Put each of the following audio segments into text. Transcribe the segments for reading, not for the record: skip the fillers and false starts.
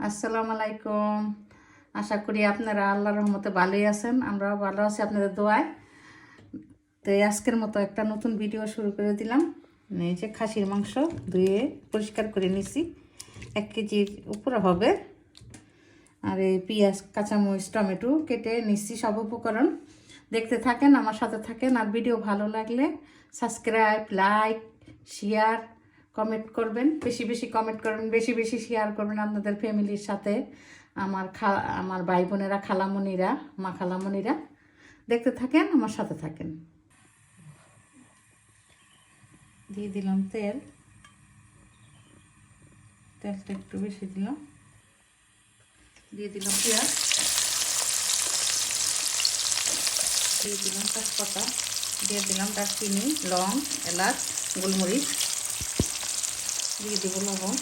আসসালামু আলাইকুম। আশা করি আপনারা আল্লাহর রহমতে ভালোই আছেন, আমরাও ভালো আছি আপনাদের দোয়ায়। তো আজকের মতো একটা নতুন ভিডিও শুরু করে দিলাম। এই যে খাসির মাংস ধুয়ে পরিষ্কার করে নিছি, 1 কেজির উপরে হবে। আর এই পেঁয়াজ, কাঁচামরিচ, টমেটো কেটে নিচ্ছি, সব উপকরণ। দেখতে থাকেন, আমার সাথে থাকেন। আর ভিডিও ভালো লাগলে সাবস্ক্রাইব, লাইক, শেয়ার, কমেন্ট করবেন, বেশি বেশি কমেন্ট করবেন, বেশি বেশি শেয়ার করবেন আপনাদের ফ্যামিলির সাথে। আমার ভাই বোনেরা, খালামণিরা, মা খালামণিরা দেখতে থাকেন, আমার সাথে থাকেন। দিয়ে দিলাম তেলটা একটু বেশি দিলাম। দিয়ে দিলাম পেঁয়াজ, দিয়ে দিলাম তেজপাতা, দিয়ে দিলাম দারচিনি, লং, এলাচ, গোলমরিচ, দিয়ে দিব লবণ,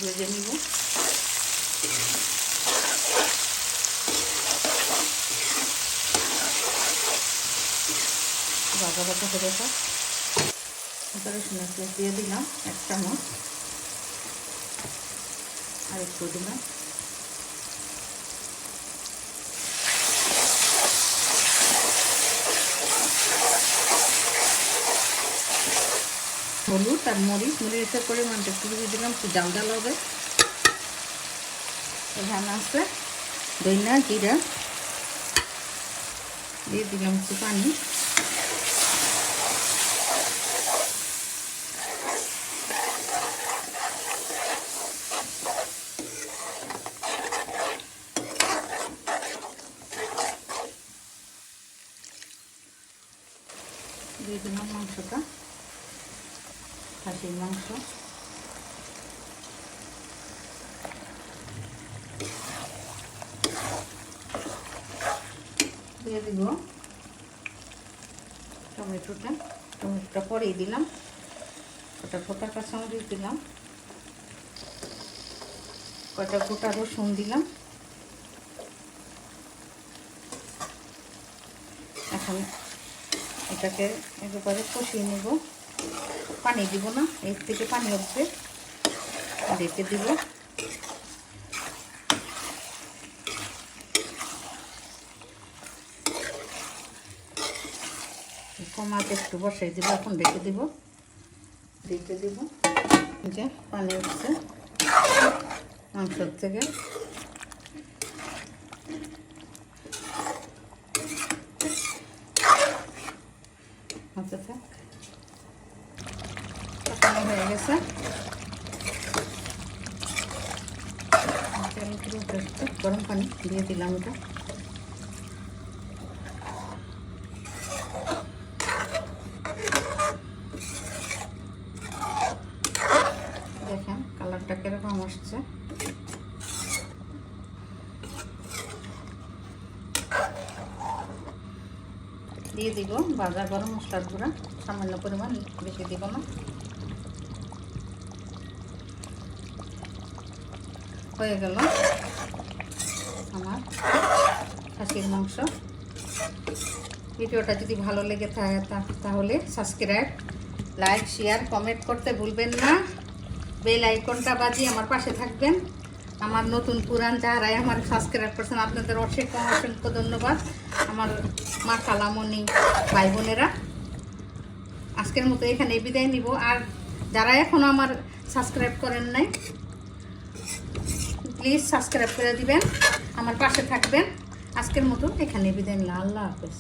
ভেজে নিব। ভাজা ভাজা করে রাখা রসুনের পেঁয়াজ দিয়ে দিলাম 1 চামচ, আর একটু দিলাম হলুদ আর মরিচের পরিমাণটা একটু দিয়ে দিলাম, একটু জাল জাল হবে। এখানে আছে ধনিয়া, জিরা, দিয়ে দিলাম একটু পানি, দিয়ে দিলাম মাংসটা, খাসির মাংস, দিয়ে দিব টমেটোটা পরেই দিলাম। গোটা কাঁচামরিচ দিলাম, কটা গোটা রসুন দিলাম। এখন এটাকে একেবারে কষিয়ে নেব, পানি দিব না, এর থেকে পানি উঠবে, রেখে দিব। কমাতে একটু বসাই দিব, এখন রেখে দিব। যে পানি উঠছে মাংসর থেকে, হয়ে গেছে। গরম পানি দিয়ে দিলাম, এটা দেখেন কালারটা কিরকম আসছে। দিয়ে দিব ভাজা গরম মশলার গুঁড়া, সামান্য পরিমাণ, বেশি দিব না। হয়ে গেল আমার খাসির মাংস। ভিডিওটা যদি ভালো লেগে থাকে তাহলে সাবস্ক্রাইব, লাইক, শেয়ার, কমেন্ট করতে ভুলবেন না। বেল আইকনটা বাজিয়ে আমার পাশে থাকবেন। আমার নতুন পুরান যারাই আমার সাবস্ক্রাইব করছেন, আপনাদের অসংখ্য ধন্যবাদ। আমার মা খালামণি, ভাই বোনেরা, আজকের মতো এখানে বিদায় নিব। আর যারা এখনও আমার সাবস্ক্রাইব করেন নাই, প্লিজ সাবস্ক্রাইব করে দিবেন, আমার পাশে থাকবেন। আজকের মতো এখানে বিদায় নিলাম। আল্লাহ হাফেজ।